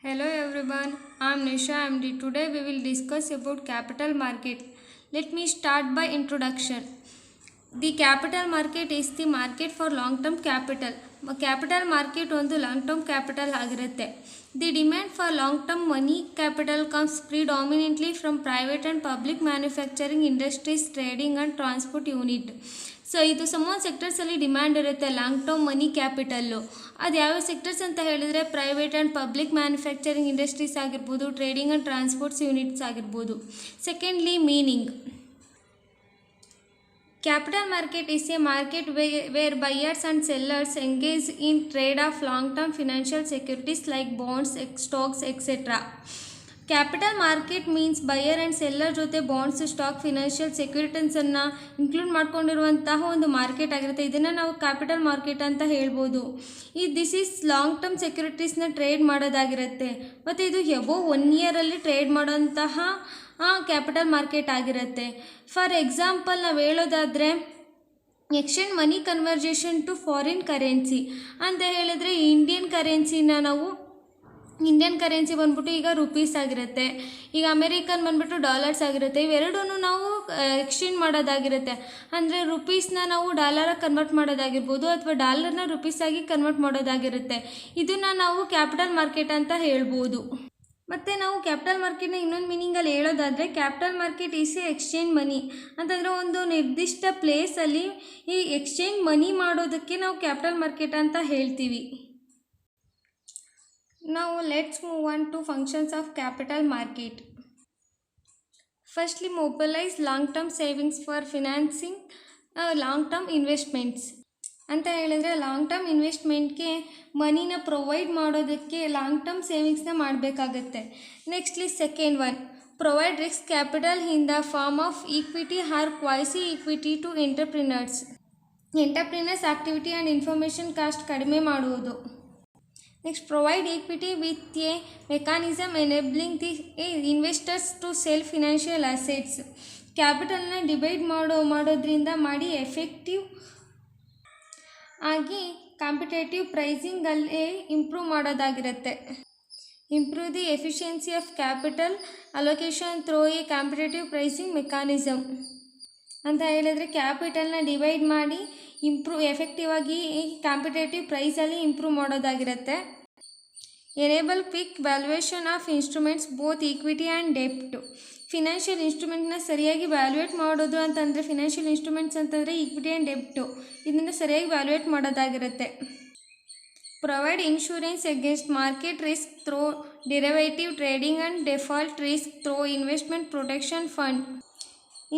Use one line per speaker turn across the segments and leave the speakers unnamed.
Hello everyone, I am Nisha MD. Today we will discuss about capital market. Let me start by introduction. The capital market is the market for long term capital. Capital market ಒಂದು long term capital ಆಗಿರುತ್ತೆ. The demand for long term money capital comes predominantly from private and public manufacturing industries, trading and transport unit. So ಇದು some ಸೆಕ್ಟರ್ಸಲ್ಲಿ demand ಇರುತ್ತೆ long term ಮನಿ capital. ಅದು ಯಾವ sectors ಅಂತ ಹೇಳಿದರೆ private and public manufacturing industries ಆಗಿರ್ಬೋದು, trading and transports units ಆಗಿರ್ಬೋದು. Secondly, meaning. Capital market is a market where buyers and sellers engage in trade of long-term financial securities like bonds, stocks, etc. Capital market means buyer and seller ಜೊತೆ bonds, stock, financial ಸೆಕ್ಯೂರಿಟೀಸನ್ನು include ಮಾಡ್ಕೊಂಡಿರುವಂತಹ ಒಂದು market ಆಗಿರುತ್ತೆ. ಇದನ್ನು ನಾವು capital market ಅಂತ ಹೇಳ್ಬೋದು. This is long term ಸೆಕ್ಯೂರಿಟೀಸ್ನ ಟ್ರೇಡ್ ಮಾಡೋದಾಗಿರುತ್ತೆ ಮತ್ತು ಇದು ಎಬೋ 1 ಇಯರಲ್ಲಿ ಟ್ರೇಡ್ ಮಾಡೋಂತಹ ಕ್ಯಾಪಿಟಲ್ ಮಾರ್ಕೆಟ್ ಆಗಿರುತ್ತೆ. ಫಾರ್ ಎಕ್ಸಾಂಪಲ್ ನಾವು ಹೇಳೋದಾದರೆ exchange money conversion to foreign currency ಅಂತ ಹೇಳಿದ್ರೆ ಇಂಡಿಯನ್ ಕರೆನ್ಸಿ ಬಂದ್ಬಿಟ್ಟು ಈಗ ರುಪೀಸ್ ಆಗಿರುತ್ತೆ, ಈಗ ಅಮೇರಿಕನ್ ಬಂದ್ಬಿಟ್ಟು ಡಾಲರ್ಸ್ ಆಗಿರುತ್ತೆ. ಇವೆರಡೂ ನಾವು ಎಕ್ಸ್ಚೇಂಜ್ ಮಾಡೋದಾಗಿರುತ್ತೆ. ಅಂದರೆ ರುಪೀಸ್ನ ನಾವು ಡಾಲರಾಗಿ ಕನ್ವರ್ಟ್ ಮಾಡೋದಾಗಿರ್ಬೋದು ಅಥವಾ ಡಾಲರ್ನ ರುಪೀಸಾಗಿ ಕನ್ವರ್ಟ್ ಮಾಡೋದಾಗಿರುತ್ತೆ. ಇದನ್ನು ನಾವು ಕ್ಯಾಪಿಟಲ್ ಮಾರ್ಕೆಟ್ ಅಂತ ಹೇಳ್ಬೋದು. ಮತ್ತು ನಾವು ಕ್ಯಾಪಿಟಲ್ ಮಾರ್ಕೆಟ್ನ ಇನ್ನೊಂದು ಮೀನಿಂಗಲ್ಲಿ ಹೇಳೋದಾದರೆ capital market is a exchange money ಅಂತಂದರೆ ಒಂದು ನಿರ್ದಿಷ್ಟ ಪ್ಲೇಸಲ್ಲಿ ಈ ಎಕ್ಸ್ಚೇಂಜ್ ಮನಿ ಮಾಡೋದಕ್ಕೆ ನಾವು ಕ್ಯಾಪಿಟಲ್ ಮಾರ್ಕೆಟ್ ಅಂತ ಹೇಳ್ತೀವಿ. ನಾವು let's move on to functions of capital market. Firstly, mobilise long term savings for financing long term investments ಅಂತ ಹೇಳಿದರೆ ಲಾಂಗ್ ಟರ್ಮ್ ಇನ್ವೆಸ್ಟ್ಮೆಂಟ್ಗೆ ಮನಿನ ಪ್ರೊವೈಡ್ ಮಾಡೋದಕ್ಕೆ ಲಾಂಗ್ ಟರ್ಮ್ ಸೇವಿಂಗ್ಸ್ನ ಮಾಡಬೇಕಾಗತ್ತೆ. Nextly, second one, provide risk capital in the form of equity or quasi equity to entrepreneurs activity and information cost ಕಡಿಮೆ ಮಾಡುವುದು. Next, provide equity with a mechanism enabling the investors to sell financial assets. ಕ್ಯಾಪಿಟಲ್ನ divide ಮಾಡೋದ್ರಿಂದ ಮಾಡಿ effective ಆಗಿ competitive ಪ್ರೈಸಿಂಗಲ್ಲಿ improve ಮಾಡೋದಾಗಿರುತ್ತೆ. Improve the efficiency of capital allocation through a competitive pricing mechanism ಅಂತ ಹೇಳಿದರೆ ಕ್ಯಾಪಿಟಲ್ನ ಡಿವೈಡ್ ಮಾಡಿ ಎಫೆಕ್ಟಿವ್ ಆಗಿ ಕಾಂಪಿಟೇಟಿವ್ ಪ್ರೈಸಲ್ಲಿ ಇಂಪ್ರೂವ್ ಮಾಡೋದಾಗಿರುತ್ತೆ. Enable quick valuation of instruments both equity and ಡೆಪ್ಟ್. ಫಿನಾನ್ಷಿಯಲ್ ಇನ್ಸ್ಟ್ರೂಮೆಂಟ್ನ ಸರಿಯಾಗಿ ವ್ಯಾಲ್ಯೂಯೇಟ್ ಮಾಡೋದು ಅಂತಂದರೆ ಫಿನಾನ್ಷಿಯಲ್ ಇನ್ಸ್ಟ್ರೂಮೆಂಟ್ಸ್ ಅಂತಂದರೆ ಈಕ್ವಿಟಿ ಆ್ಯಂಡ್ ಡೆಪ್ಟು ಇದನ್ನು ಸರಿಯಾಗಿ ವ್ಯಾಲ್ಯೂಯೇಟ್ ಮಾಡೋದಾಗಿರುತ್ತೆ. Provide insurance against market risk through derivative trading and default risk through investment protection fund.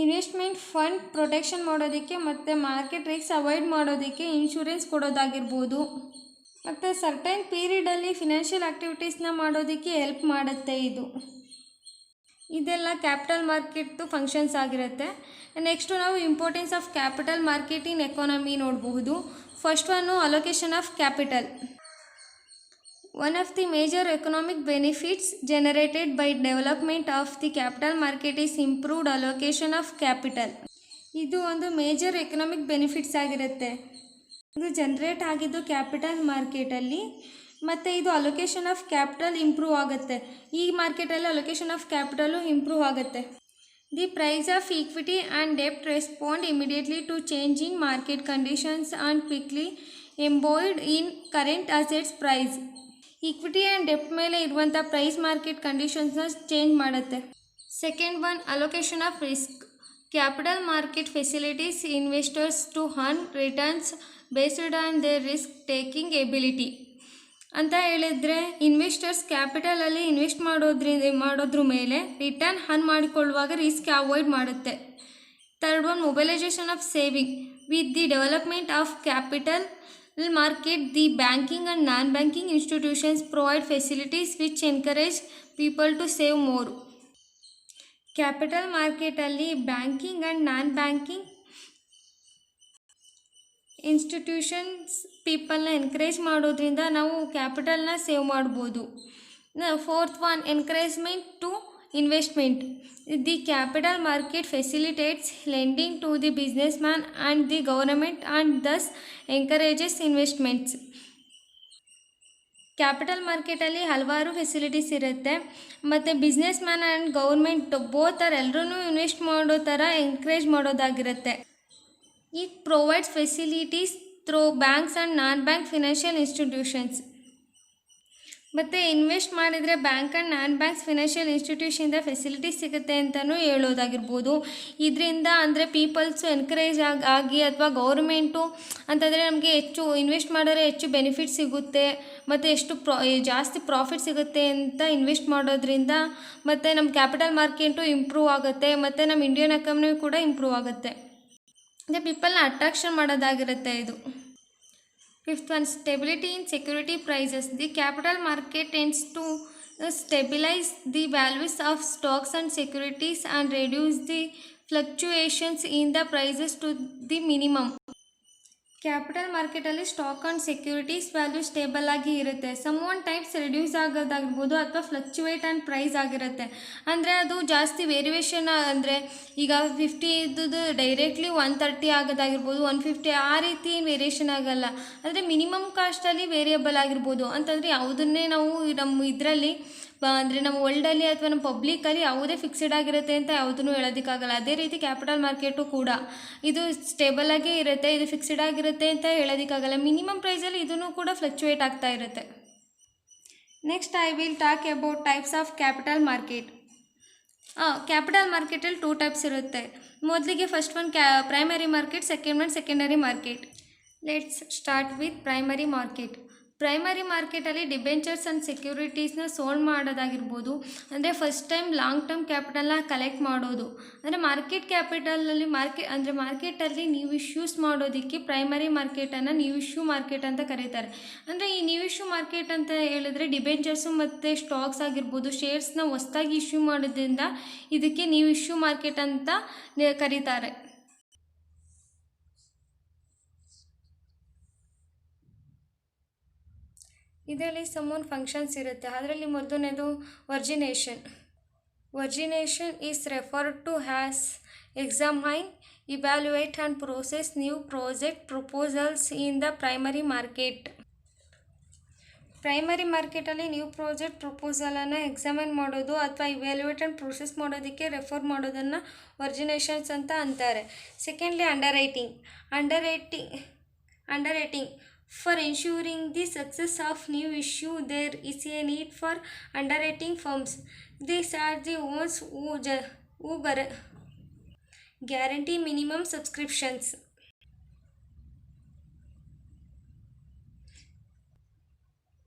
Investment fund protection ಮಾಡೋದಕ್ಕೆ ಮತ್ತು ಮಾರ್ಕೆಟ್ ರಿಸ್ಕ್ ಅವಾಯ್ಡ್ ಮಾಡೋದಕ್ಕೆ ಇನ್ಶೂರೆನ್ಸ್ ಕೊಡೋದಾಗಿರ್ಬೋದು. ಮತ್ತು ಸರ್ಟೈನ್ ಪೀರಿಯಡಲ್ಲಿ ಫಿನಾನ್ಷಿಯಲ್ ಆ್ಯಕ್ಟಿವಿಟೀಸ್ನ ಮಾಡೋದಕ್ಕೆ ಹೆಲ್ಪ್ ಮಾಡುತ್ತೆ. ಇದೆಲ್ಲ ಕ್ಯಾಪಿಟಲ್ ಮಾರ್ಕೆಟ್ದು ಫಂಕ್ಷನ್ಸ್ ಆಗಿರುತ್ತೆ. ನೆಕ್ಸ್ಟು ನಾವು importance of capital market in economy ನೋಡಬಹುದು. First one, allocation of capital. One of the major economic benefits generated by development of the capital market is improved allocation of capital. ಇದು ಒಂದು major economic benefits ಆಗಿರುತ್ತೆ. ಇದು generate ಆಗಿದ್ದು capital ಮಾರ್ಕೆಟಲ್ಲಿ ಮತ್ತು ಇದು allocation of capital improve ಆಗುತ್ತೆ. ಈ ಮಾರ್ಕೆಟಲ್ಲಿ ಅಲೋಕೇಶನ್ ಆಫ್ ಕ್ಯಾಪಿಟಲು ಇಂಪ್ರೂವ್ ಆಗುತ್ತೆ. The price of equity and ಡೆಪ್ಟ್ respond immediately to change in market conditions and quickly ಎಂಬಾಯ್ಡ್ in current assets price. Equity and ಡೆಪ್ಟ್ ಮೇಲೆ ಇರುವಂಥ ಪ್ರೈಸ್ ಮಾರ್ಕೆಟ್ ಕಂಡೀಷನ್ಸ್ನ ಚೇಂಜ್ ಮಾಡುತ್ತೆ. Second one, allocation of risk. Capital market facilities investors to earn returns based on there risk taking ability ಅಂತ ಹೇಳಿದರೆ investors ಕ್ಯಾಪಿಟಲಲ್ಲಿ invest ಮಾಡೋದ್ರ ಮೇಲೆ return earn ಮಾಡಿಕೊಳ್ಳುವಾಗ risk avoid ಮಾಡುತ್ತೆ. Third one, mobilisation of saving. With the development of capital market, the banking and non banking institutions provide facilities which encourage people to save more. Capital ಮಾರ್ಕೆಟಲ್ಲಿ banking and non banking institutions ಪೀಪಲ್ನ encourage ಮಾಡೋದ್ರಿಂದ ನಾವು ಕ್ಯಾಪಿಟಲ್ನ save ಮಾಡ್ಬೋದು. Fourth one, encouragement to investment. The capital market facilitates lending to the businessman and the government and thus encourages investments. Capital ಮಾರ್ಕೆಟಲ್ಲಿ ಹಲವಾರು facilities ಇರುತ್ತೆ ಮತ್ತು businessman and government both ಎಲ್ಲರೂ ಇನ್ವೆಸ್ಟ್ ಮಾಡೋ ಥರ ಎಂಕರೇಜ್ ಮಾಡೋದಾಗಿರುತ್ತೆ. It provides facilities through banks and non bank financial institutions. ಮತ್ತು invest ಮಾಡಿದರೆ bank and non banks financial ಇನ್ಸ್ಟಿಟ್ಯೂಷನಿಂದ ಫೆಸಿಲಿಟೀಸ್ ಸಿಗುತ್ತೆ ಅಂತಲೂ ಹೇಳೋದಾಗಿರ್ಬೋದು. ಇದರಿಂದ ಅಂದರೆ ಪೀಪಲ್ಸು ಎನ್ಕರೇಜ್ ಆಗಿ ಅಥವಾ ಗೌರ್ಮೆಂಟು ಅಂತಂದರೆ ನಮಗೆ ಹೆಚ್ಚು ಇನ್ವೆಸ್ಟ್ ಮಾಡಿದ್ರೆ ಹೆಚ್ಚು ಬೆನಿಫಿಟ್ ಸಿಗುತ್ತೆ ಮತ್ತು ಜಾಸ್ತಿ ಪ್ರಾಫಿಟ್ ಸಿಗುತ್ತೆ ಅಂತ ಇನ್ವೆಸ್ಟ್ ಮಾಡೋದ್ರಿಂದ ಮತ್ತು ನಮ್ಮ ಕ್ಯಾಪಿಟಲ್ ಮಾರ್ಕೆಟು ಇಂಪ್ರೂವ್ ಆಗುತ್ತೆ ಮತ್ತು ನಮ್ಮ ಇಂಡಿಯನ್ ಎಕಾನಮಿ ಕೂಡ ಇಂಪ್ರೂವ್ ಆಗುತ್ತೆ. ಮತ್ತು ಪೀಪಲ್ನ ಅಟ್ರಾಕ್ಷನ್ ಮಾಡೋದಾಗಿರುತ್ತೆ ಇದು. Fifth one, stability in security prices. The capital market tends to stabilize the values of stocks and securities and reduce the fluctuations in the prices to the minimum. Capital ಮಾರ್ಕೆಟಲ್ಲಿ stock and securities value stable ಆಗಿ ಇರುತ್ತೆ. Times reduce ಆಗೋದಾಗಿರ್ಬೋದು ಅಥವಾ ಫ್ಲಕ್ಚುವೇಟ್ and prize ಆಗಿರುತ್ತೆ. ಅಂದರೆ ಅದು ಜಾಸ್ತಿ variation ಅಂದರೆ ಈಗ 50 ಇದ್ದದ್ದು ಡೈರೆಕ್ಟ್ಲಿ 130 ಆಗೋದಾಗಿರ್ಬೋದು, 150 ಆ ರೀತಿ ವೇರಿಯೇಷನ್ ಆಗಲ್ಲ. ಅಂದರೆ ಮಿನಿಮಮ್ ಕಾಸ್ಟಲ್ಲಿ ವೇರಿಯಬಲ್ ಆಗಿರ್ಬೋದು. ಅಂತಂದರೆ ಯಾವುದನ್ನೇ ನಾವು ನಮ್ಮ ಇದರಲ್ಲಿ ಅಂದರೆ ನಮ್ಮ ವರ್ಲ್ಡಲ್ಲಿ ಅಥವಾ ನಮ್ಮ ಪಬ್ಲಿಕಲ್ಲಿ ಯಾವುದೇ ಫಿಕ್ಸ್ಡ್ ಆಗಿರುತ್ತೆ ಅಂತ ಯಾವುದನ್ನು ಹೇಳೋದಕ್ಕಾಗಲ್ಲ. ಅದೇ ರೀತಿ ಕ್ಯಾಪಿಟಲ್ ಮಾರ್ಕೆಟು ಕೂಡ ಇದು ಸ್ಟೇಬಲ್ ಆಗೇ ಇರುತ್ತೆ, ಇದು ಫಿಕ್ಸ್ಡ್ ಆಗಿರುತ್ತೆ ಅಂತ ಹೇಳೋದಕ್ಕಾಗಲ್ಲ. ಮಿನಿಮಮ್ ಪ್ರೈಸಲ್ಲಿ ಇದನ್ನು ಕೂಡ ಫ್ಲಕ್ಚುವೇಟ್ ಆಗ್ತಾ ಇರುತ್ತೆ. Next I will talk about types of capital market. Capital ಮಾರ್ಕೆಟಲ್ಲಿ 2 ಟೈಪ್ಸ್ ಇರುತ್ತೆ. ಮೊದಲಿಗೆ first one primary market, second one secondary market. Let's start with primary market. Primary ಮಾರ್ಕೆಟಲ್ಲಿ ಡಿಬೆಂಚರ್ಸ್ ಆ್ಯಂಡ್ ಸೆಕ್ಯೂರಿಟೀಸ್ನ ಸೋಲ್ಡ್ ಮಾಡೋದಾಗಿರ್ಬೋದು. ಅಂದರೆ ಫಸ್ಟ್ ಟೈಮ್ ಲಾಂಗ್ ಟರ್ಮ್ ಕ್ಯಾಪಿಟಲ್ನ collect ಮಾಡೋದು. ಅಂದರೆ ಮಾರ್ಕೆಟ್ ಕ್ಯಾಪಿಟಲಲ್ಲಿ ಮಾರ್ಕೆಟಲ್ಲಿ ನೀವು ಇಶ್ಯೂಸ್ ಮಾಡೋದಕ್ಕೆ ಪ್ರೈಮರಿ ಮಾರ್ಕೆಟನ್ನು ನ್ಯೂ ಇಶ್ಯೂ ಮಾರ್ಕೆಟ್ ಅಂತ ಕರೀತಾರೆ. ಅಂದರೆ ಈ ನ್ಯೂ ಇಶ್ಯೂ ಮಾರ್ಕೆಟ್ ಅಂತ ಹೇಳಿದ್ರೆ ಡಿಬೆಂಚರ್ಸು ಮತ್ತು ಸ್ಟಾಕ್ಸ್ ಆಗಿರ್ಬೋದು, ಶೇರ್ಸ್ನ ಹೊಸದಾಗಿ ಇಶ್ಯೂ ಮಾಡೋದ್ರಿಂದ ಇದಕ್ಕೆ ನ್ಯೂ ಇಶ್ಯೂ ಮಾರ್ಕೆಟ್ ಅಂತ ಕರೀತಾರೆ. ಇದರಲ್ಲಿ ಸಮೋನ್ ಫಂಕ್ಷನ್ಸ್ ಇರುತ್ತೆ. ಅದರಲ್ಲಿ ಮೊದಲನೇದು origination. Origination is referred to has examine, evaluate and process new project proposals in the primary market. Primary ಮಾರ್ಕೆಟಲ್ಲಿ ನ್ಯೂ ಪ್ರಾಜೆಕ್ಟ್ ಪ್ರಪೋಸಲನ್ನು ಎಕ್ಸಾಮೈನ್ ಮಾಡೋದು ಅಥವಾ ಇವ್ಯಾಲ್ಯೂಯೇಟ್ ಆ್ಯಂಡ್ ಪ್ರೊಸೆಸ್ ಮಾಡೋದಕ್ಕೆ ರೆಫರ್ ಮಾಡೋದನ್ನು ವರ್ಜಿನೇಷನ್ಸ್ ಅಂತ ಅಂತಾರೆ. Secondly underwriting. For ensuring the success of new issue, there is a need for underwriting firms. These are the ones who guarantee minimum subscriptions.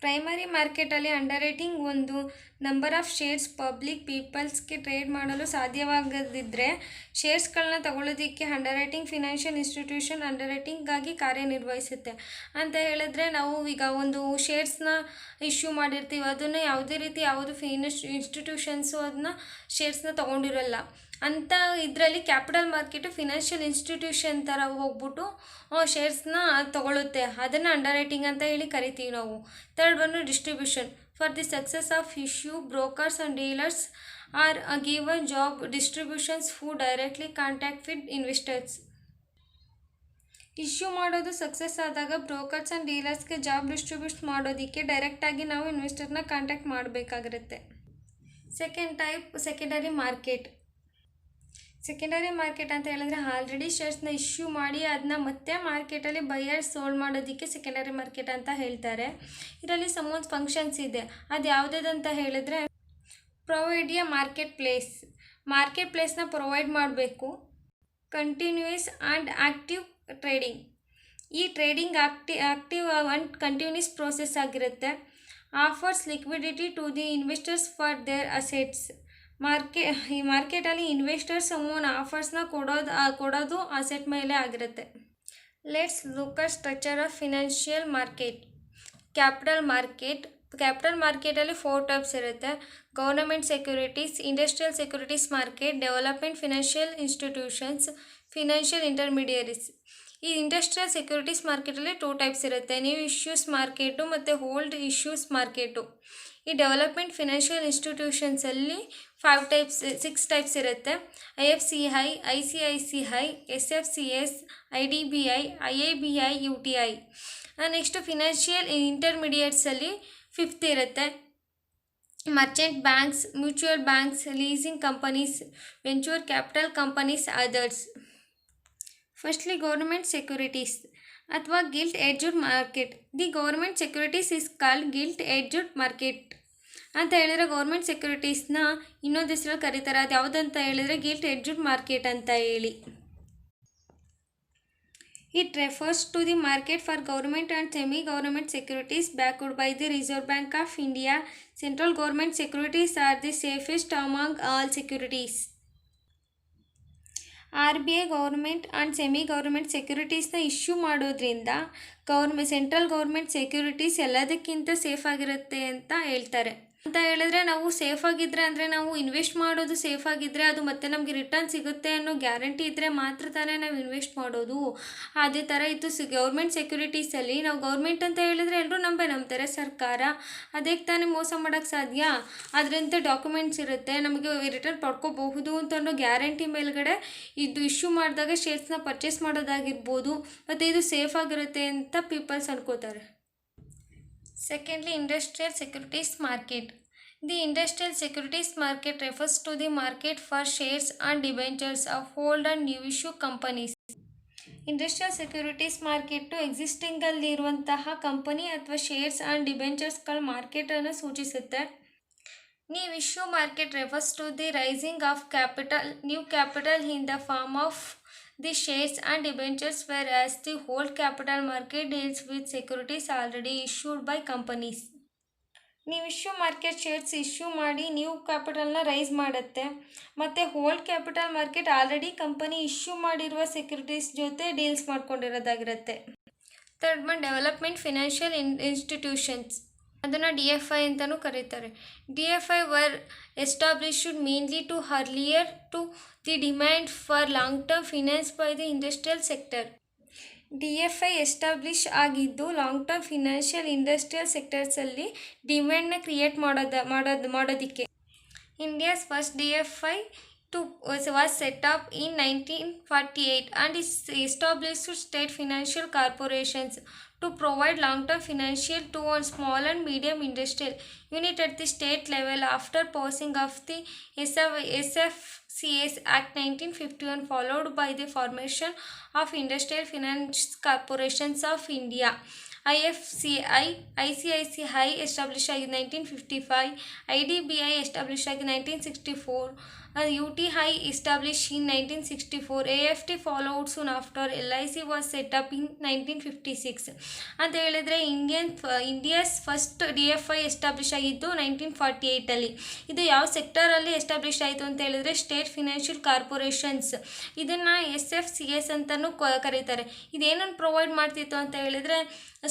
Primary ಮಾರ್ಕೆಟಲ್ಲಿ underwriting ಒಂದು number of shares public ಪೀಪಲ್ಸ್ಗೆ trade ಮಾಡಲು ಸಾಧ್ಯವಾಗದಿದ್ದರೆ ಶೇರ್ಸ್ಗಳನ್ನ ತಗೊಳ್ಳೋದಕ್ಕೆ ಅಂಡರ್ರೈಟಿಂಗ್ financial institution ಅಂಡರ್ರೈಟಿಂಗಾಗಿ ಕಾರ್ಯನಿರ್ವಹಿಸುತ್ತೆ. ಅಂತ ಹೇಳಿದ್ರೆ ನಾವು ಈಗ ಒಂದು ಶೇರ್ಸ್ನ ಇಶ್ಯೂ ಮಾಡಿರ್ತೀವಿ, ಅದನ್ನು ಯಾವುದೇ ರೀತಿ ಯಾವುದು ಇನ್ಸ್ಟಿಟ್ಯೂಷನ್ಸು ಅದನ್ನ ಶೇರ್ಸ್ನ ತೊಗೊಂಡಿರಲ್ಲ. ಅಂತ ಇದರಲ್ಲಿ ಕ್ಯಾಪಿಟಲ್ ಮಾರ್ಕೆಟು ಫಿನಾನ್ಷಿಯಲ್ ಇನ್ಸ್ಟಿಟ್ಯೂಷನ್ ಥರ ಹೋಗ್ಬಿಟ್ಟು ಶೇರ್ಸ್ನ ತೊಗೊಳುತ್ತೆ. ಅದನ್ನು ಅಂಡರ್ರೈಟಿಂಗ್ ಅಂತ ಹೇಳಿ ಕರಿತೀವಿ ನಾವು. Third one distribution. For the success of issue, brokers and dealers are given job distributions who directly contact with investors. Issue ಮಾಡೋದು ಸಕ್ಸಸ್ ಆದಾಗ ಬ್ರೋಕರ್ಸ್ ಆ್ಯಂಡ್ ಡೀಲರ್ಸ್ಗೆ ಜಾಬ್ ಡಿಸ್ಟ್ರಿಬ್ಯೂಟ್ ಮಾಡೋದಕ್ಕೆ ಡೈರೆಕ್ಟಾಗಿ ನಾವು ಇನ್ವೆಸ್ಟರ್ನ ಕಾಂಟ್ಯಾಕ್ಟ್ ಮಾಡಬೇಕಾಗಿರುತ್ತೆ. Second type secondary market. Secondary market ಅಂತ ಹೇಳಿದ್ರೆ ಆಲ್ರೆಡಿ ಶೇರ್ಸ್ನ ಇಶ್ಯೂ ಮಾಡಿ ಅದನ್ನ ಮತ್ತೆ ಮಾರ್ಕೆಟಲ್ಲಿ ಬೈಯರ್ಸ್ ಸೋಲ್ಡ್ ಮಾಡೋದಕ್ಕೆ ಸೆಕೆಂಡರಿ ಮಾರ್ಕೆಟ್ ಅಂತ ಹೇಳ್ತಾರೆ. ಇದರಲ್ಲಿ ಸಮೋನ್ ಫಂಕ್ಷನ್ಸ್ ಇದೆ. ಅದು ಯಾವುದಂತ ಹೇಳಿದ್ರೆ ಪ್ರೊವೈಡ್ ಎ ಮಾರ್ಕೆಟ್ ಪ್ಲೇಸ್ನ ಪ್ರೊವೈಡ್ ಮಾಡಬೇಕು. Continuous and active trading. ಈ trading active and continuous process ಆಗಿರುತ್ತೆ. Offers liquidity to the investors for their assets. ಈ ಮಾರ್ಕೆಟಲ್ಲಿ ಇನ್ವೆಸ್ಟರ್ಸ್ ಸಮೋನ್ ಆಫರ್ಸ್ನ ಕೊಡೋದು ಅಸೆಟ್ ಮೇಲೆ ಆಗಿರುತ್ತೆ. Let's look at structure of financial market. Capital ಮಾರ್ಕೆಟಲ್ಲಿ 4 ಟೈಪ್ಸ್ ಇರುತ್ತೆ. Government securities, industrial securities market, development financial institutions, financial intermediaries. ಈ ಇಂಡಸ್ಟ್ರಿಯಲ್ ಸೆಕ್ಯೂರಿಟೀಸ್ ಮಾರ್ಕೆಟಲ್ಲಿ 2 ಟೈಪ್ಸ್ ಇರುತ್ತೆ. ನ್ಯೂ ಇಶ್ಯೂಸ್ ಮಾರ್ಕೆಟು ಮತ್ತು ಓಲ್ಡ್ ಇಶ್ಯೂಸ್ ಮಾರ್ಕೆಟು. ಈ ಡೆವಲಪ್ಮೆಂಟ್ ಫಿನಾನ್ಷಿಯಲ್ ಇನ್ಸ್ಟಿಟ್ಯೂಷನ್ಸಲ್ಲಿ 6 ಟೈಪ್ಸ್ ಇರುತ್ತೆ. IFCI, ICICI, SFCS, IDBI, IIBI, UTI. Next financial ಇಂಟರ್ಮೀಡಿಯೇಟ್ಸಲ್ಲಿ fifth ಇರುತ್ತೆ merchant banks, mutual banks, leasing companies, venture capital companies, others. Firstly government securities ಅಥವಾ gilt edged market. The government securities is called gilt edged market ಅಂತ ಹೇಳಿದರೆ government ಸೆಕ್ಯೂರಿಟೀಸ್ನ ಇನ್ನೊಂದು ಹೆಸರಲ್ಲಿ ಕರೀತಾರೆ. ಅದು ಯಾವುದಂತ ಹೇಳಿದರೆ ಗಿಲ್ಟ್ ಎಡ್ಜ್ಡ್ ಮಾರ್ಕೆಟ್ ಅಂತ ಹೇಳಿ. It refers to the market for government and semi-government securities backed by the Reserve Bank of India. Central government securities are the safest among all securities. RBI government and semi government ಸೆಕ್ಯೂರಿಟೀಸ್ನ issue ಮಾಡೋದ್ರಿಂದ central government securities ಎಲ್ಲದಕ್ಕಿಂತ safe ಆಗಿರುತ್ತೆ ಅಂತ ಹೇಳ್ತಾರೆ. ಅಂತ ಹೇಳಿದ್ರೆ ನಾವು safe ಆಗಿದ್ದರೆ ಅಂದರೆ ನಾವು ಇನ್ವೆಸ್ಟ್ ಮಾಡೋದು ಸೇಫ್ ಆಗಿದ್ದರೆ ಅದು ಮತ್ತೆ ನಮಗೆ ರಿಟರ್ನ್ ಸಿಗುತ್ತೆ ಅನ್ನೋ ಗ್ಯಾರಂಟಿ ಇದ್ದರೆ ಮಾತ್ರ ತಾನೇ ನಾವು ಇನ್ವೆಸ್ಟ್ ಮಾಡೋದು. ಅದೇ ಥರ ಇತ್ತು ಗೌರ್ಮೆಂಟ್ ಸೆಕ್ಯೂರಿಟೀಸಲ್ಲಿ ನಾವು ಗೌರ್ಮೆಂಟ್ ಅಂತ ಹೇಳಿದ್ರೆ ಎಲ್ಲರೂ ನಂಬ್ತಾರೆ ಸರ್ಕಾರ. ಅದಕ್ಕೆ ತಾನೇ ಮೋಸ ಮಾಡೋಕ್ಕೆ ಸಾಧ್ಯ. ಅದರಂತೆ ಡಾಕ್ಯುಮೆಂಟ್ಸ್ ಇರುತ್ತೆ, ನಮಗೆ ರಿಟರ್ನ್ ಪಡ್ಕೋಬಹುದು ಅಂತ ಅನ್ನೋ ಗ್ಯಾರಂಟಿ ಮೇಲ್ಗಡೆ ಇದು ಇಶ್ಯೂ ಮಾಡಿದಾಗ ಶೇರ್ಸ್ನ ಪರ್ಚೇಸ್ ಮಾಡೋದಾಗಿರ್ಬೋದು, ಮತ್ತು ಇದು ಸೇಫ್ ಆಗಿರುತ್ತೆ ಅಂತ ಪೀಪಲ್ಸ್ ಅನ್ಕೋತಾರೆ. Secondly, industrial securities market. The industrial securities market refers to the market for shares and debentures of old and new issue companies. Industrial securities market ಎಕ್ಸಿಸ್ಟಿಂಗಲ್ಲಿ ಇರುವಂತಹ ಕಂಪನಿ ಅಥವಾ ಶೇರ್ಸ್ ಆ್ಯಂಡ್ ಡಿಬೆಂಚರ್ಸ್ಗಳ ಮಾರ್ಕೆಟನ್ನು ಸೂಚಿಸುತ್ತೆ. New issue market refers to the raising of capital, new capital in the form of the shares and debentures, whereas the whole capital market deals with securities already issued by companies. ನೀವು issue market shares issue ಮಾಡಿ new ಕ್ಯಾಪಿಟಲ್ನ raise ಮಾಡುತ್ತೆ, ಮತ್ತು hold capital market already company issue ಮಾಡಿರುವ securities ಜೊತೆ deals ಮಾಡ್ಕೊಂಡಿರೋದಾಗಿರುತ್ತೆ. Third one development financial institutions, ಅದನ್ನು DFI ಅಂತಲೂ ಕರೀತಾರೆ. DFI were established mainly to earlier to the demand for long term finance by the industrial sector. DFI establish ಆಗಿದ್ದು long term financial industrial ಸೆಕ್ಟರ್ಸಲ್ಲಿ ಡಿಮ್ಯಾಂಡ್ನ create ಮಾಡೋದಕ್ಕೆ. India's first DFI was set up in 1948 and is established state financial corporations to provide long-term financial to small and medium industrial unit at the state level after passing of the SFCS Act 1951, followed by the formation of Industrial Finance Corporations of India. ICICI established in 1955, IDBI established in 1964, UTI established in 1964, AFT followed soon after, LIC was set up in 1956 ಅಂತ ಹೇಳಿದರೆ India's first DFI establish ಆಗಿದ್ದು 1948ಅಲ್ಲಿ. ಇದು ಯಾವ ಸೆಕ್ಟರಲ್ಲಿ establish ಆಯಿತು ಅಂತ ಹೇಳಿದರೆ state financial corporations, ಇದನ್ನು SFCS ಅಂತಲೂ ಕರೀತಾರೆ. ಇದೇನನ್ನು ಪ್ರೊವೈಡ್ ಮಾಡ್ತಿತ್ತು ಅಂತ ಹೇಳಿದರೆ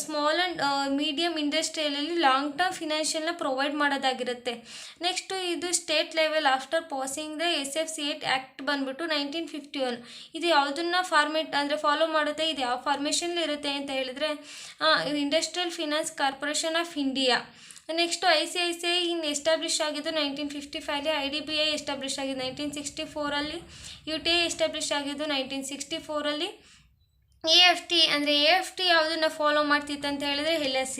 ಸ್ಮಾಲ್ ಆ್ಯಂಡ್ ಮೀಡಿಯಮ್ ಇಂಡಸ್ಟ್ರಿಯಲ್ಲಿ ಲಾಂಗ್ ಟರ್ಮ್ ಫಿನಾನ್ಷಿಯಲ್ನ ಪ್ರೊವೈಡ್ ಮಾಡೋದಾಗಿರುತ್ತೆ. ನೆಕ್ಸ್ಟು ಇದು state level after passing the SFCS act ಬಂದ್ಬಿಟ್ಟು 1951. ಇದು ಯಾವುದನ್ನು ಫಾಲೋ ಮಾಡುತ್ತೆ, ಇದು ಯಾವ ಫಾರ್ಮೇಷನ್ಲಿ ಇರುತ್ತೆ ಅಂತ ಹೇಳಿದರೆ industrial finance corporation of India. Next ICICI establish ಆಗಿದ್ದು 1955, IDBI ಎಸ್ಟಾಬ್ಲಿಷ್ ಆಗಿದ್ದು 1964, UTI ಎಸ್ಟಾಬ್ಲಿಷ್ ಆಗಿದ್ದು 1964. AFT ಯಾವುದನ್ನು ಫಾಲೋ ಮಾಡ್ತಿತ್ತು ಅಂತ ಹೇಳಿದರೆ LIC.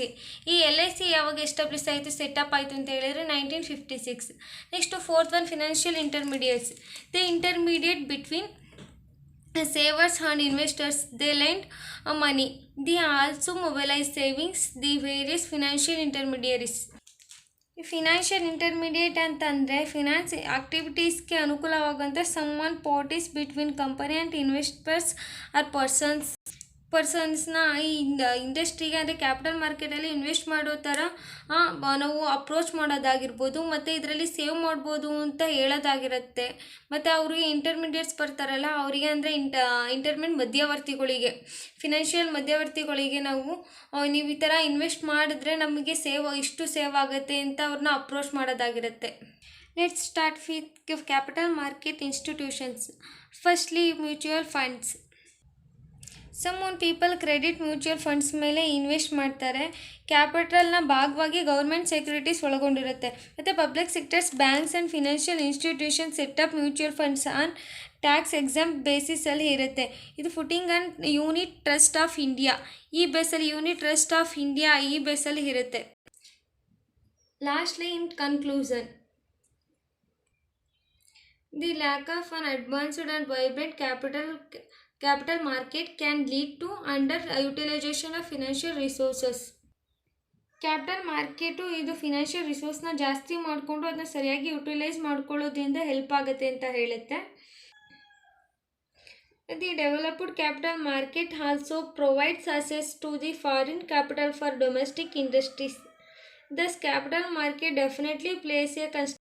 ಈ LIC ಯಾವಾಗ ಎಸ್ಟಾಬ್ಲಿಷ್ ಆಯಿತು, ಸೆಟಪ್ ಆಯಿತು ಅಂತ ಹೇಳಿದರೆ 1956. Next fourth one financial intermediates. The intermediate between savers and investors, they lend money. They also mobilize savings. The various financial intermediaries. Financial intermediate ಅಂತಂದರೆ ಫಿನಾನ್ಸ್ ಆಕ್ಟಿವಿಟೀಸ್ಗೆ ಅನುಕೂಲವಾಗುವಂಥ ಸಮ್ಮನ್ parties between company and investors are ಪರ್ಸನ್ಸ್ನ ಈ ಇಂಡಸ್ಟ್ರಿಗೆ ಅಂದರೆ capital ಮಾರ್ಕೆಟಲ್ಲಿ invest ಮಾಡೋ ಥರ ನಾವು ಅಪ್ರೋಚ್ ಮಾಡೋದಾಗಿರ್ಬೋದು, ಮತ್ತು ಇದರಲ್ಲಿ ಸೇವ್ ಮಾಡ್ಬೋದು ಅಂತ ಹೇಳೋದಾಗಿರುತ್ತೆ. ಮತ್ತು ಅವ್ರಿಗೆ ಇಂಟರ್ಮೀಡಿಯೇಟ್ಸ್ ಬರ್ತಾರಲ್ಲ ಅವರಿಗೆ ಅಂದರೆ ಮಧ್ಯವರ್ತಿಗಳಿಗೆ, ಫಿನಾನ್ಷಿಯಲ್ ಮಧ್ಯವರ್ತಿಗಳಿಗೆ ನೀವು ಈ ಥರ ಇನ್ವೆಸ್ಟ್ ಮಾಡಿದ್ರೆ ನಮಗೆ ಇಷ್ಟು ಸೇವ್ ಆಗುತ್ತೆ ಅಂತ ಅವ್ರನ್ನ ಅಪ್ರೋಚ್ ಮಾಡೋದಾಗಿರುತ್ತೆ. Let's start with capital market institutions. Firstly mutual funds. Some people credit mutual funds ಮೇಲೆ ಇನ್ವೆಸ್ಟ್ ಮಾಡ್ತಾರೆ. ಕ್ಯಾಪಿಟಲ್ನ ಭಾಗವಾಗಿ ಗೌರ್ಮೆಂಟ್ ಸೆಕ್ಯೂರಿಟೀಸ್ ಒಳಗೊಂಡಿರುತ್ತೆ. ಮತ್ತು public sectors banks and financial institution setup mutual funds on tax exam ಬೇಸಿಸಲ್ಲಿ ಇರುತ್ತೆ. ಇದು footing and unit trust of India ಈ ಬೇಸಲ್ಲಿ ಈ ಬೇಸಲ್ಲಿ ಇರುತ್ತೆ. Lastly, in conclusion, the lack of an advanced and vibrant capital market can lead to underutilization of financial resources. Capital market ಇದು financial ರಿಸೋರ್ಸ್ನ ಜಾಸ್ತಿ ಮಾಡಿಕೊಂಡು ಅದನ್ನ ಸರಿಯಾಗಿ ಯುಟಿಲೈಸ್ ಮಾಡ್ಕೊಳ್ಳೋದ್ರಿಂದ ಹೆಲ್ಪ್ ಆಗುತ್ತೆ ಅಂತ ಹೇಳುತ್ತೆ. The developed capital market also provides access to the foreign capital for domestic industries. Thus, capital market definitely plays a